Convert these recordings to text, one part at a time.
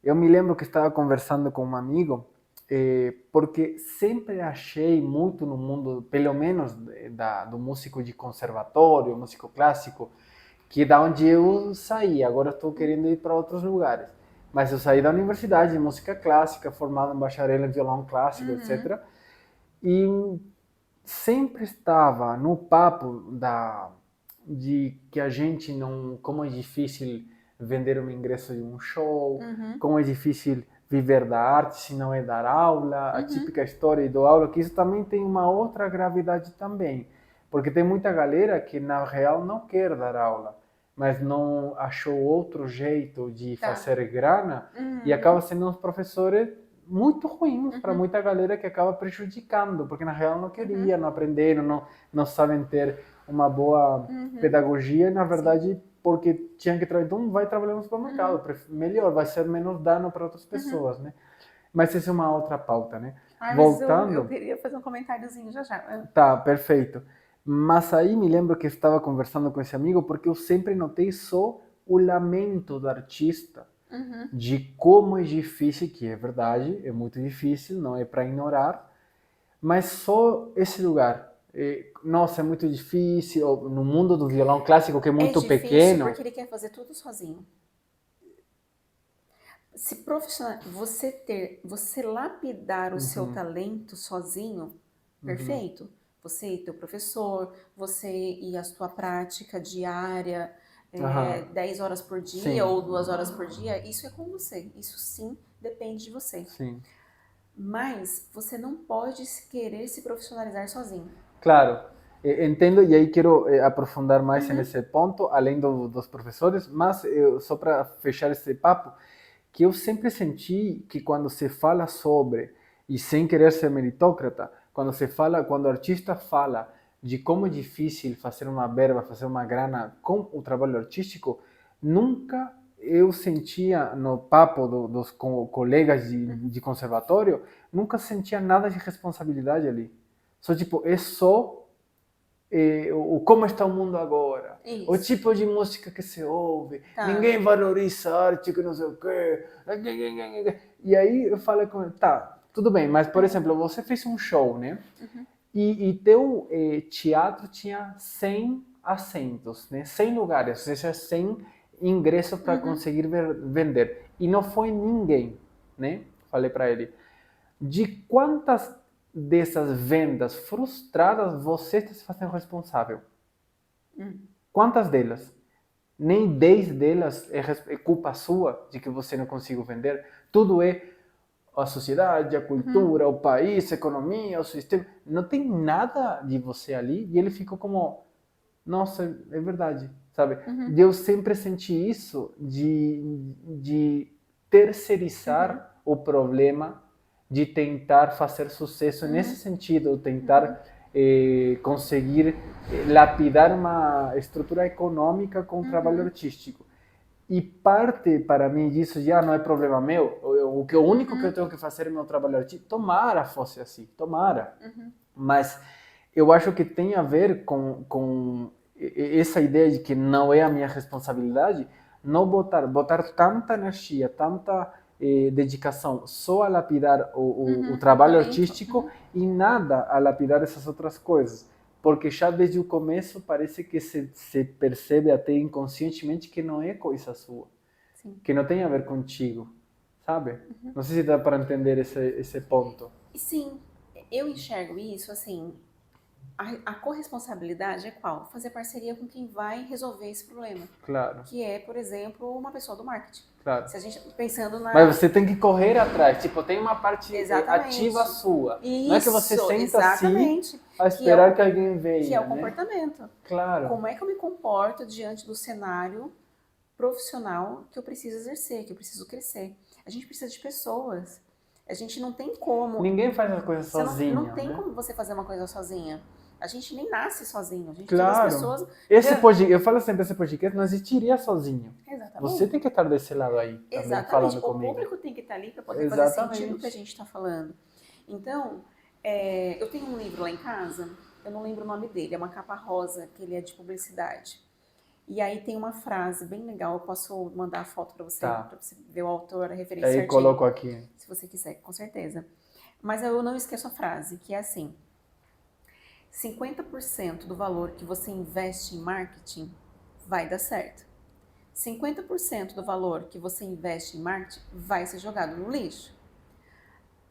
eu me lembro que estava conversando com um amigo, porque sempre achei muito no mundo, pelo menos do músico de conservatório, músico clássico, que da onde eu saí, agora estou querendo ir para outros lugares. Mas eu saí da universidade de música clássica, formado em bacharel em violão clássico, etc. E sempre estava no papo de que a gente não, como é difícil vender um ingresso de um show, como é difícil viver da arte se não é dar aula, a típica história do aula, que isso também tem uma outra gravidade também, porque tem muita galera que na real não quer dar aula, mas não achou outro jeito de fazer grana e acaba sendo uns professores muito ruins para muita galera que acaba prejudicando, porque na real não queria, não aprenderam, não sabem ter uma boa pedagogia, e na verdade porque tinha que trabalhar, então vai trabalhar no supermercado, melhor, vai ser menos dano para outras pessoas, né? Mas essa é uma outra pauta, né? Voltando. Eu queria fazer um comentáriozinho já. Tá, perfeito. Mas aí me lembro que estava conversando com esse amigo porque eu sempre notei só o lamento do artista de como é difícil, que é verdade, é muito difícil, não é para ignorar, mas só esse lugar. Nossa, é muito difícil, no mundo do violão clássico, que é muito pequeno. Porque ele quer fazer tudo sozinho. Se profissional, você lapidar o seu talento sozinho, perfeito. Você e teu professor, você e a sua prática diária, 10 horas por dia ou 2 horas por dia, isso é com você. Isso sim depende de você. Sim. Mas você não pode querer se profissionalizar sozinho. Claro, entendo e aí quero aprofundar mais nesse ponto, além dos professores, mas só para fechar esse papo, que eu sempre senti que quando se fala sobre, e sem querer ser meritócrata, quando o artista fala de como é difícil fazer uma verba, fazer uma grana com o trabalho artístico, nunca eu sentia no papo dos colegas de conservatório, nunca sentia nada de responsabilidade ali. Só tipo, é só o como está o mundo agora, Isso. o tipo de música que se ouve, ninguém valoriza a arte, que não sei o quê. E aí eu falei com ele, tá, tudo bem, mas por exemplo, você fez um show, né? E teu teatro tinha 100 assentos, né? 100 lugares, ou seja, 100 ingressos para conseguir vender. E não foi ninguém, né? Falei para ele. De quantas dessas vendas frustradas você está se fazendo responsável? Quantas delas? Nem 10 delas é culpa sua de que você não conseguiu vender. Tudo é a sociedade, a cultura, o país, a economia, o sistema. Não tem nada de você ali. E ele ficou como, nossa, é verdade, sabe? E eu sempre senti isso de terceirizar o problema, de tentar fazer sucesso nesse sentido, tentar conseguir lapidar uma estrutura econômica com o trabalho artístico. E parte para mim disso já não é problema meu. O único que eu tenho que fazer é meu trabalho artístico. Tomara fosse assim, tomara. Mas eu acho que tem a ver com essa ideia de que não é a minha responsabilidade, não botar tanta energia, tanta dedicação só a lapidar o trabalho artístico e nada a lapidar essas outras coisas. Porque já desde o começo parece que se percebe até inconscientemente que não é coisa sua, que não tem a ver contigo, sabe? Não sei se dá para entender esse ponto. Sim, eu enxergo isso assim. A corresponsabilidade é qual? Fazer parceria com quem vai resolver esse problema. Claro. Que é, por exemplo, uma pessoa do marketing. Claro. Se a gente pensando na... Mas você tem que correr atrás. Tipo, tem uma parte Exatamente. ativa sua. Isso, não é que você senta exatamente. assim a esperar que alguém venha. Que é o né? comportamento. Claro. Como é que eu me comporto diante do cenário profissional que eu preciso exercer, que eu preciso crescer? A gente precisa de pessoas. A gente não tem como... Ninguém faz as coisas sozinho. Não tem como você fazer uma coisa sozinha. A gente nem nasce sozinho. A gente claro. tem as pessoas... Eu falo sempre, esse podcast não existiria sozinho. Exatamente. Você tem que estar desse lado aí. Exatamente. Falando comigo. O público tem que estar ali para poder fazer sentido o que a gente está falando. Então, eu tenho um livro lá em casa, eu não lembro o nome dele, é uma capa rosa, que ele é de publicidade. E aí tem uma frase bem legal, eu posso mandar a foto para Tá. você ver o autor, a referência Aí certinho, coloco aqui. se você quiser, com certeza. Mas eu não esqueço a frase, que é assim: 50% do valor que você investe em marketing vai dar certo. 50% do valor que você investe em marketing vai ser jogado no lixo.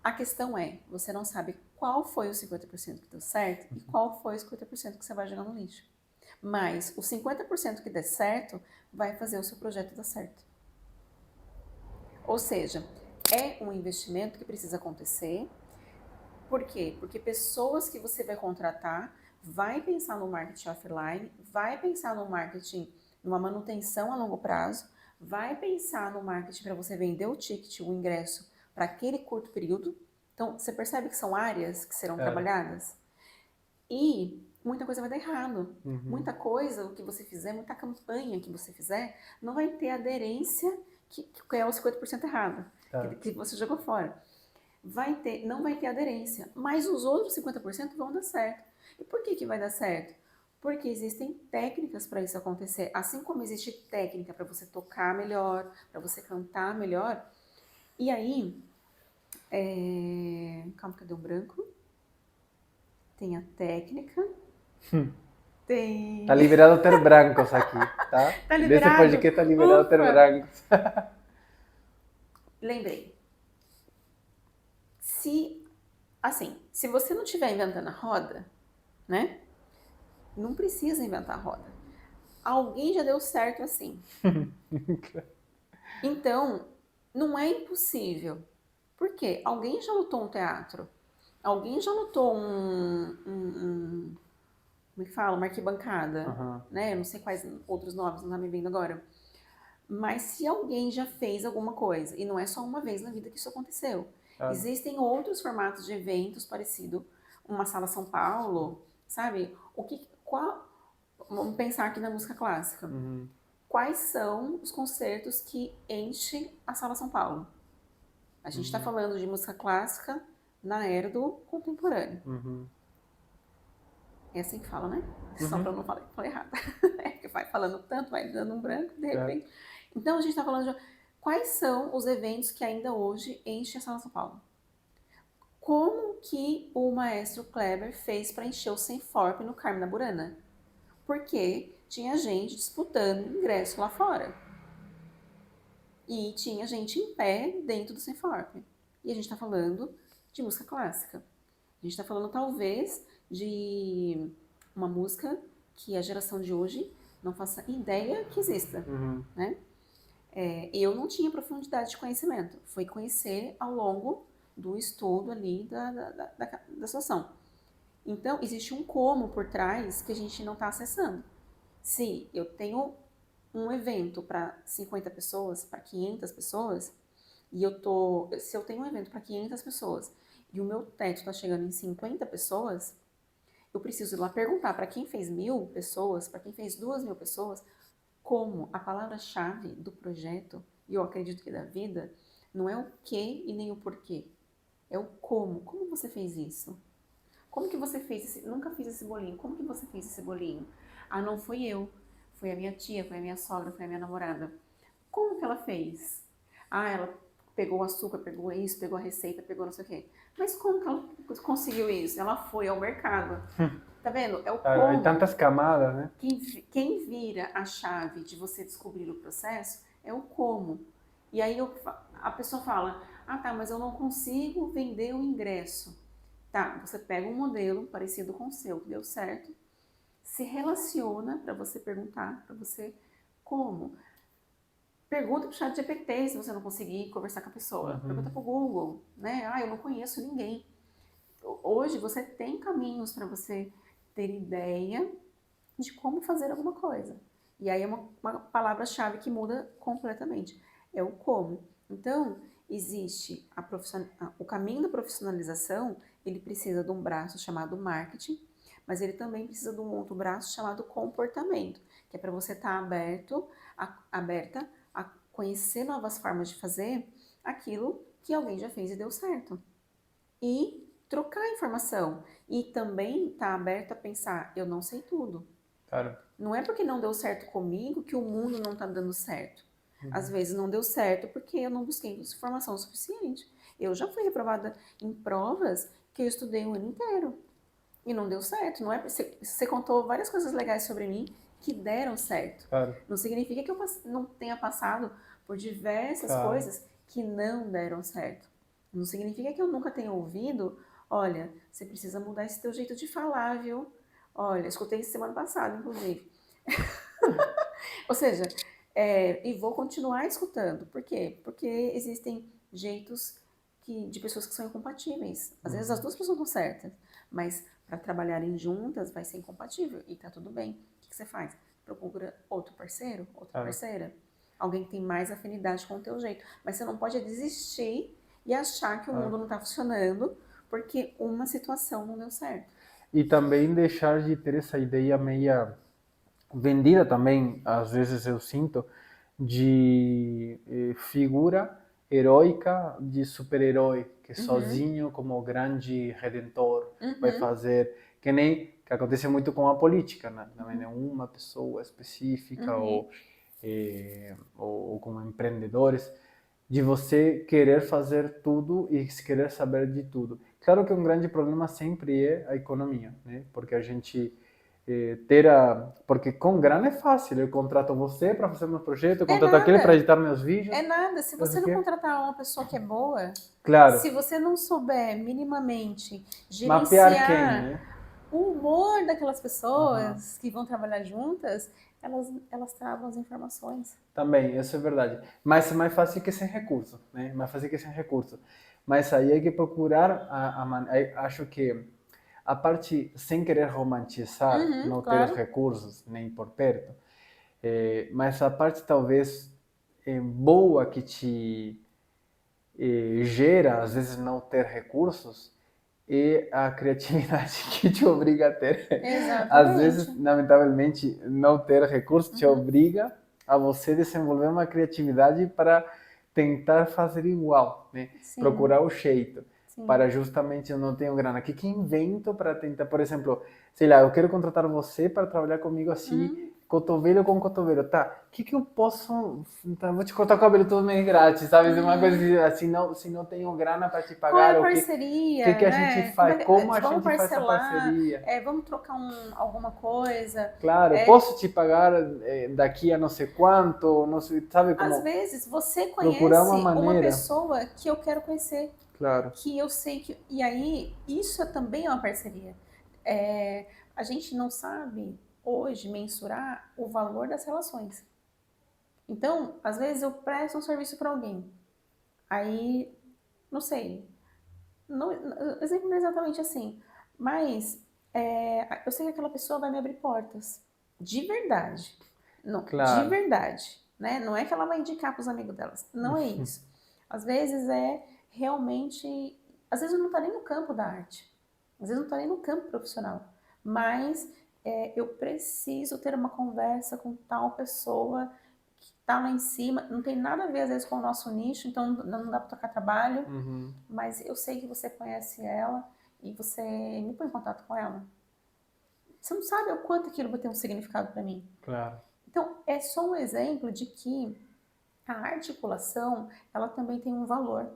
A questão é, você não sabe qual foi o 50% que deu certo e qual foi o 50% que você vai jogar no lixo. Mas o 50% que der certo vai fazer o seu projeto dar certo. Ou seja, é um investimento que precisa acontecer. Por quê? Porque pessoas que você vai contratar vai pensar no marketing offline, vai pensar no marketing, numa manutenção a longo prazo, vai pensar no marketing para você vender o ticket, o ingresso, para aquele curto período. Então, você percebe que são áreas que serão trabalhadas? E muita coisa vai dar errado. Muita coisa, o que você fizer, muita campanha que você fizer, não vai ter aderência que é o 50% errado, que você jogou fora. Não vai ter aderência, mas os outros 50% vão dar certo. E por que vai dar certo? Porque existem técnicas para isso acontecer. Assim como existe técnica para você tocar melhor, para você cantar melhor. E aí, calma que eu dei um branco. Tem a técnica. Tem. Tá liberado ter brancos aqui, tá? Tá Nesse liberado? podcast tá liberado ter Ufa! brancos. Lembrei. Se você não estiver inventando a roda, né? Não precisa inventar a roda. Alguém já deu certo assim. Então, não é impossível. Por quê? Alguém já lutou um teatro. Alguém já lutou como é que fala? Uma arquibancada. Né? Eu não sei quais outros nomes, não tá me vendo agora. Mas se alguém já fez alguma coisa, e não é só uma vez na vida que isso aconteceu, existem outros formatos de eventos parecidos, uma sala São Paulo, sabe? Vamos pensar aqui na música clássica. Quais são os concertos que enchem a sala São Paulo? A gente está falando de música clássica na era do contemporâneo. É assim que fala, né? Só para eu não falar errado. É que vai falando tanto, vai dando um branco, de repente. Então a gente está falando de quais são os eventos que ainda hoje enchem a sala São Paulo. Como que o maestro Kleber fez para encher o Senforp no Carmen da Burana? Porque tinha gente disputando ingresso lá fora. E tinha gente em pé dentro do Senforp. E a gente está falando de música clássica. A gente está falando, talvez, de uma música que a geração de hoje não faça ideia que exista. Né? Eu não tinha profundidade de conhecimento. Foi conhecer ao longo do estudo ali da situação. Então, existe um como por trás que a gente não está acessando. Se eu tenho um evento para 50 pessoas, para 500 pessoas, se eu tenho um evento para 500 pessoas e o meu teto está chegando em 50 pessoas, eu preciso ir lá perguntar para quem fez 1.000 pessoas, para quem fez 2.000 pessoas, como a palavra-chave do projeto, e eu acredito que da vida, não é o que e nem o porquê, é o como. Como você fez isso? Como que você fez esse... Nunca fiz esse bolinho. Como que você fez esse bolinho? Ah, não fui eu. Foi a minha tia, foi a minha sogra, foi a minha namorada. Como que ela fez? Ah, ela pegou o açúcar, pegou isso, pegou a receita, pegou não sei o quê. Mas como que ela conseguiu isso? Ela foi ao mercado. Tá vendo? É o como. Há tantas camadas, né? Quem vira a chave de você descobrir o processo é o como. E aí a pessoa fala, ah tá, mas eu não consigo vender o ingresso. Tá, você pega um modelo parecido com o seu, que deu certo, se relaciona para você perguntar, para você como. Pergunta para o chat GPT se você não conseguir conversar com a pessoa. Pergunta para o Google, né? Ah, eu não conheço ninguém. Hoje você tem caminhos para você ter ideia de como fazer alguma coisa. E aí é uma palavra-chave que muda completamente. É o como. Então, existe o caminho da profissionalização, ele precisa de um braço chamado marketing, mas ele também precisa de um outro braço chamado comportamento, que é para você estar aberta a conhecer novas formas de fazer aquilo que alguém já fez e deu certo. E trocar informação. E também estar aberto a pensar, eu não sei tudo. Claro. Não é porque não deu certo comigo que o mundo não está dando certo. Às vezes não deu certo porque eu não busquei informação suficiente. Eu já fui reprovada em provas que eu estudei o ano inteiro e não deu certo. Não é você contou várias coisas legais sobre mim que deram certo. Claro. Não significa que eu não tenha passado por diversas Claro. coisas que não deram certo. Não significa que eu nunca tenha ouvido, olha, você precisa mudar esse teu jeito de falar, viu? Olha, escutei isso semana passada, inclusive. Ou seja, e vou continuar escutando. Por quê? Porque existem jeitos de pessoas que são incompatíveis. Às vezes as duas pessoas estão certas, mas para trabalharem juntas vai ser incompatível e tá tudo bem. O que você faz? Procura outro parceiro, outra parceira. Alguém que tem mais afinidade com o teu jeito. Mas você não pode desistir e achar que o mundo não está funcionando porque uma situação não deu certo. E também deixar de ter essa ideia meia vendida também, às vezes eu sinto, de figura heróica de super-herói, que sozinho, como grande redentor, vai fazer, que nem que acontece muito com a política, né? Também é uma pessoa específica ou com empreendedores, de você querer fazer tudo e querer saber de tudo. Claro que um grande problema sempre é a economia, né? Porque a gente porque com grana é fácil, eu contrato você para fazer meu projeto, eu contrato aquele para editar meus vídeos. É nada, se você não contratar uma pessoa que é boa, claro. Se você não souber minimamente Mapear quem, gerenciar né? o humor daquelas pessoas que vão trabalhar juntas, elas travam as informações. Também, isso é verdade. Mas é mais fácil que sem recurso, né? Mais fácil que sem recurso. Mas aí é que procurar acho que a parte sem querer romantizar, não ter os recursos nem por perto, mas a parte talvez boa que te gera, às vezes, não ter recursos e a criatividade que te obriga a ter. Exatamente. Às vezes, lamentavelmente, não ter recursos te obriga a você desenvolver uma criatividade para tentar fazer igual, né? Sim. Procurar o jeito. Sim. Para justamente eu não tenho grana. O que invento para tentar, por exemplo, sei lá, eu quero contratar você para trabalhar comigo assim, cotovelo com cotovelo, tá? O que eu posso, tá, vou te cortar o cabelo todo mês grátis, sabe? Uma coisa assim, se não tenho grana para te pagar, qual é a parceria, o que a gente faz, como a gente faz essa parceria? Vamos trocar alguma coisa. Claro, posso te pagar daqui a não sei quanto, não sei, sabe como? Às vezes você conhece procurar uma pessoa que eu quero conhecer. Claro. Que eu sei que... E aí, isso também é uma parceria. A gente não sabe, hoje, mensurar o valor das relações. Então, às vezes eu presto um serviço para alguém. Aí, não sei. O exemplo não é exatamente assim. Mas eu sei que aquela pessoa vai me abrir portas. De verdade. Não, Claro. de verdade. Né? Não é que ela vai indicar para os amigos delas. Não é isso. Às vezes realmente... Às vezes não está nem no campo da arte. Às vezes não está nem no campo profissional. Mas eu preciso ter uma conversa com tal pessoa que está lá em cima. Não tem nada a ver, às vezes, com o nosso nicho. Então não dá para tocar trabalho. Mas eu sei que você conhece ela e você me põe em contato com ela. Você não sabe o quanto aquilo vai ter um significado para mim. Claro. Então, é só um exemplo de que a articulação, ela também tem um valor.